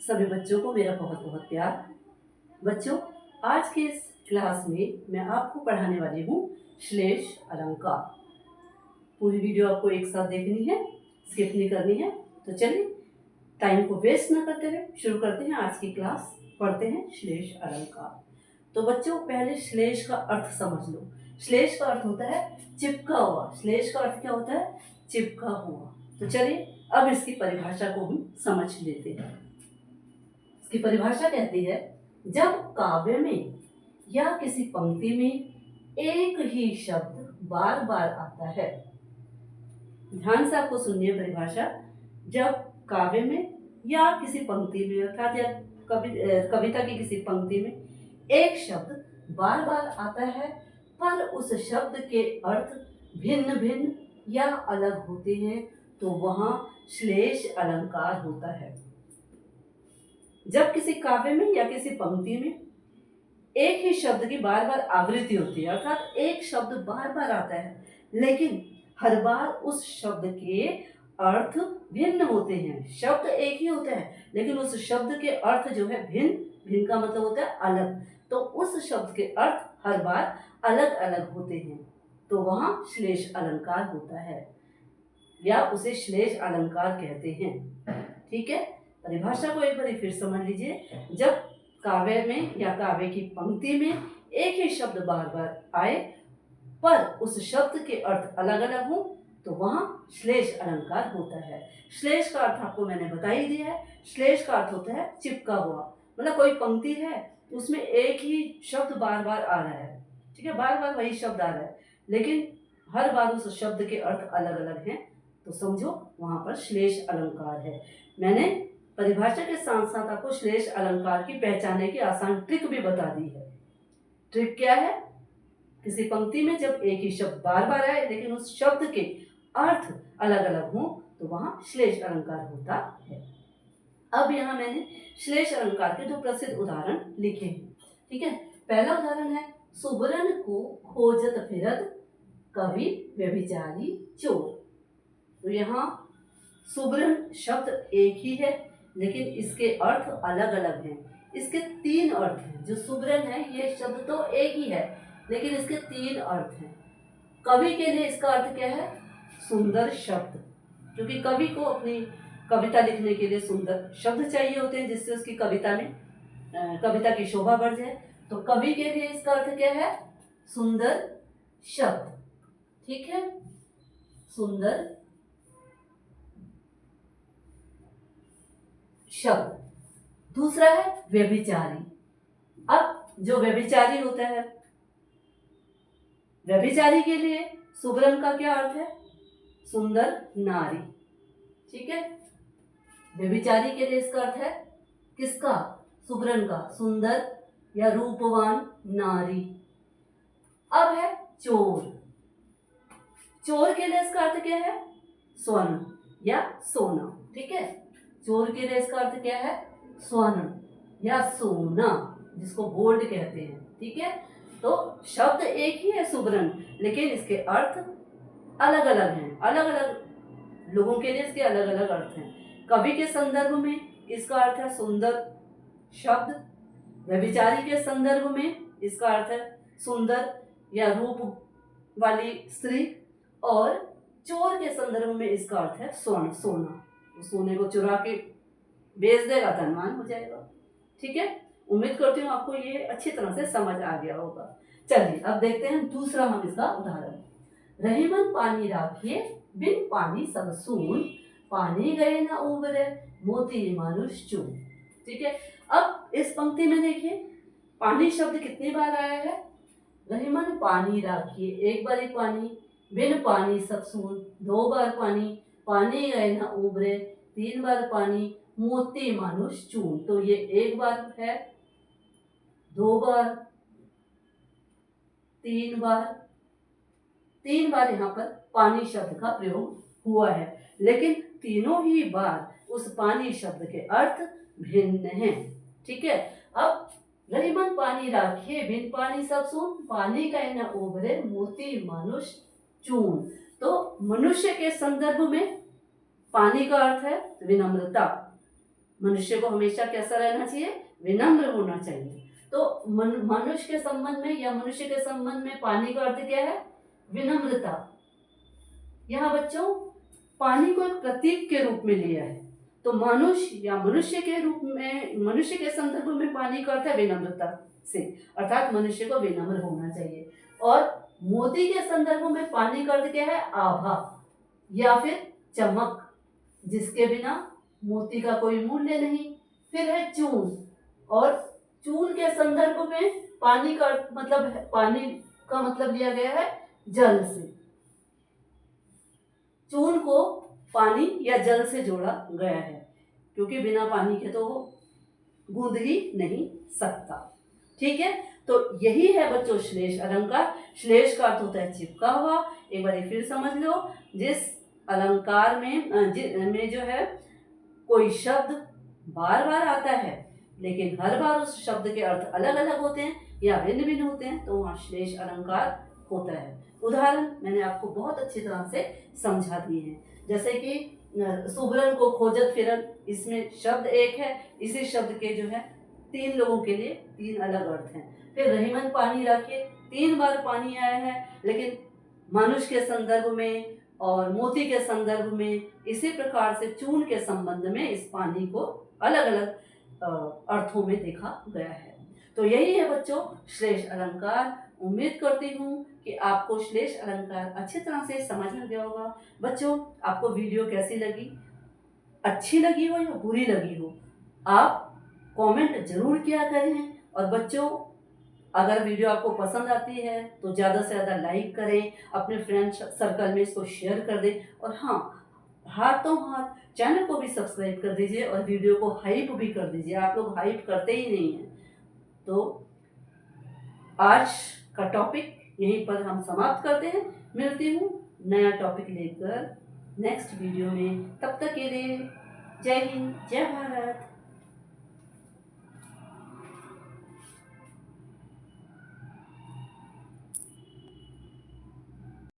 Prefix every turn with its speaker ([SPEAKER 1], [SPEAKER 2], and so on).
[SPEAKER 1] सभी बच्चों को मेरा बहुत बहुत प्यार। बच्चों, आज के इस क्लास में मैं आपको पढ़ाने वाली हूँ श्लेष अलंकार। पूरी वीडियो आपको एक साथ देखनी है, स्किप नहीं करनी है। तो चलिए टाइम को वेस्ट ना करते हुए शुरू करते हैं आज की क्लास। पढ़ते हैं श्लेष अलंकार। तो बच्चों, पहले श्लेष का अर्थ समझ लो। श्लेष का अर्थ होता है चिपका हुआ। श्लेष का अर्थ क्या होता है? चिपका हुआ। तो चलिए अब इसकी परिभाषा को हम समझ लेते हैं। इसकी परिभाषा कहती है, जब काव्य में या किसी पंक्ति में एक ही शब्द बार बार आता है। ध्यान से आपको सुनिए परिभाषा। जब काव्य में या किसी पंक्ति में अर्थात या कविता की किसी पंक्ति में एक शब्द बार बार आता है पर उस शब्द के अर्थ भिन्न भिन्न या अलग होते हैं, तो वहां श्लेष अलंकार होता है। जब किसी काव्य में या किसी पंक्ति में एक ही शब्द की बार बार आवृत्ति होती है, अर्थात एक शब्द बार बार आता है लेकिन हर बार उस शब्द के अर्थ भिन्न होते हैं। शब्द एक ही होता है लेकिन उस शब्द के अर्थ जो है भिन्न। भिन्न का मतलब होता है अलग। तो उस शब्द के अर्थ हर बार अलग अलग होते हैं, तो वहां श्लेष अलंकार होता है या उसे श्लेष अलंकार कहते हैं। ठीक है, परिभाषा को एक बार फिर समझ लीजिए। जब काव्य में या काव्य की पंक्ति में एक ही शब्द बार बार आए पर उस शब्द के अर्थ अलग अलग हो, तो वहां श्लेष अलंकार होता है। श्लेष का अर्थ आपको मैंने बता ही दिया है। श्लेष का अर्थ होता है चिपका हुआ। मतलब कोई पंक्ति है, उसमें एक ही शब्द बार बार आ रहा है। ठीक है, बार बार वही शब्द आ रहा है लेकिन हर बार उस शब्द के अर्थ अलग अलग हैं, तो समझो वहां पर श्लेष अलंकार है। मैंने परिभाषा के साथ साथ आपको श्लेष अलंकार की पहचानने की आसान ट्रिक भी बता दी है। ट्रिक क्या है? किसी पंक्ति में जब एक ही शब्द बार बार आए लेकिन उस शब्द के अर्थ अलग अलग हों, तो वहां श्लेष अलंकार होता है। अब यहाँ मैंने श्लेष अलंकार के दो प्रसिद्ध उदाहरण लिखे हैं। ठीक है, पहला उदाहरण है, सुबरन को खोजत फिरत कवि व्यभिचारी चोर। तो यहाँ सुबरन शब्द एक ही है लेकिन इसके अर्थ अलग अलग हैं। इसके तीन अर्थ हैं। जो सुबरन है ये शब्द तो एक ही है लेकिन इसके तीन अर्थ हैं। कवि के लिए इसका अर्थ क्या है? सुंदर शब्द, क्योंकि कवि को अपनी कविता लिखने के लिए सुंदर शब्द चाहिए होते हैं जिससे उसकी कविता में कविता की शोभा बढ़ जाए। तो कवि के लिए इसका अर्थ क्या है? सुंदर शब्द। ठीक है, सुंदर शब्द। दूसरा है व्यभिचारी। अब जो व्यभिचारी होता है, व्यभिचारी के लिए सुबरन का क्या अर्थ है? सुंदर नारी। ठीक है, व्यभिचारी के लिए इसका अर्थ है किसका? सुबरन का, सुंदर या रूपवान नारी। अब है चोर। चोर के लिए इसका अर्थ क्या है? स्वर्ण या सोना। ठीक है, चोर के लिए इसका अर्थ क्या है? स्वर्ण या सोना, जिसको गोल्ड कहते हैं। ठीक है, तो शब्द एक ही है सुबरन, लेकिन इसके अर्थ अलग अलग हैं। अलग अलग लोगों के लिए इसके अलग अलग अर्थ हैं। कवि के संदर्भ में इसका अर्थ है सुंदर शब्द। व्यभिचारी के संदर्भ में इसका अर्थ है सुंदर या रूप वाली स्त्री। और चोर के संदर्भ में इसका अर्थ है स्वर्ण, सोना। सोने को चुरा के बेच देगा, धनवान हो जाएगा। ठीक है, उम्मीद करती हूँ आपको ये अच्छी तरह से समझ आ गया होगा। चलिए अब देखते हैं दूसरा हम इसका उदाहरण। रहीमन पानी राखिए बिन पानी सब सून, पानी गए न उबरे मोती मानुष चून। ठीक है, अब इस पंक्ति में देखिए पानी शब्द कितनी बार आया है? रहीमन पानी राखिए, एक बार पानी, बिन पानी सब सून, दो बार पानी, पानी गए न उबरे तीन बार पानी, मोती मानुष चून। तो ये एक बार है, दो बार, तीन बार यहाँ पर पानी शब्द का प्रयोग हुआ है, लेकिन तीनों ही बार उस पानी शब्द के अर्थ भिन्न हैं। ठीक है, अब रहीमन पानी राखिए बिन पानी सब सून, पानी गए न उबरे मोती मानुष चून। तो मनुष्य के संदर्भ में पानी का अर्थ है विनम्रता। मनुष्य को हमेशा कैसा रहना चाहिए? विनम्र होना चाहिए। तो मनुष्य के संबंध में या मनुष्य के संबंध में पानी का अर्थ क्या है? विनम्रता। यहाँ बच्चों पानी को एक प्रतीक के रूप में लिया है। तो मनुष्य या मनुष्य के रूप में, मनुष्य के संदर्भ में पानी का अर्थ है विनम्रता से, अर्थात मनुष्य को विनम्र होना चाहिए। और मोती के संदर्भ में पानी का अर्थ क्या है? आभा या फिर चमक, जिसके बिना मोती का कोई मूल्य नहीं। फिर है चून, और चून के संदर्भ में पानी का मतलब है, पानी का मतलब लिया गया है जल से। चून को पानी या जल से जोड़ा गया है, क्योंकि बिना पानी के तो वो गूंद ही नहीं सकता। ठीक है, तो यही है बच्चों श्लेष अलंकार। श्लेष का अर्थ होता है चिपका हुआ। एक बार फिर समझ लो, जिस अलंकार में जो है कोई शब्द बार बार आता है, लेकिन हर बार उस शब्द के अर्थ अलग अलग होते हैं या भिन्न भिन्न होते हैं, तो वहाँ श्लेष अलंकार होता है। उदाहरण मैंने आपको बहुत अच्छी तरह से समझा दिए हैं, जैसे कि सुबरन को खोजत फिरन, इसमें शब्द एक है, इसी शब्द के जो है 3 लोगों के लिए 3 अलग अर्थ हैं। फिर रहीमन पानी राखिए, 3 बार पानी आया है, लेकिन मनुष्य के संदर्भ में और मोती के संदर्भ में, इसी प्रकार से चून के संबंध में इस पानी को अलग अलग अर्थों में देखा गया है। तो यही है बच्चों श्लेष अलंकार। उम्मीद करती हूँ कि आपको श्लेष अलंकार अच्छी तरह से समझ में गया होगा। बच्चों आपको वीडियो कैसी लगी? अच्छी लगी हो या बुरी लगी हो, आप कमेंट जरूर किया करें। और बच्चों अगर वीडियो आपको पसंद आती है तो ज़्यादा से ज़्यादा लाइक करें, अपने फ्रेंड सर्कल में इसको शेयर कर दें, और हाँ, हाथों हाथ चैनल को भी सब्सक्राइब कर दीजिए और वीडियो को हाइप भी कर दीजिए। आप लोग हाइप करते ही नहीं हैं। तो आज का टॉपिक यहीं पर हम समाप्त करते हैं। मिलती हूँ नया टॉपिक लेकर नेक्स्ट वीडियो में। तब तक के लिए जय हिंद, जय भारत।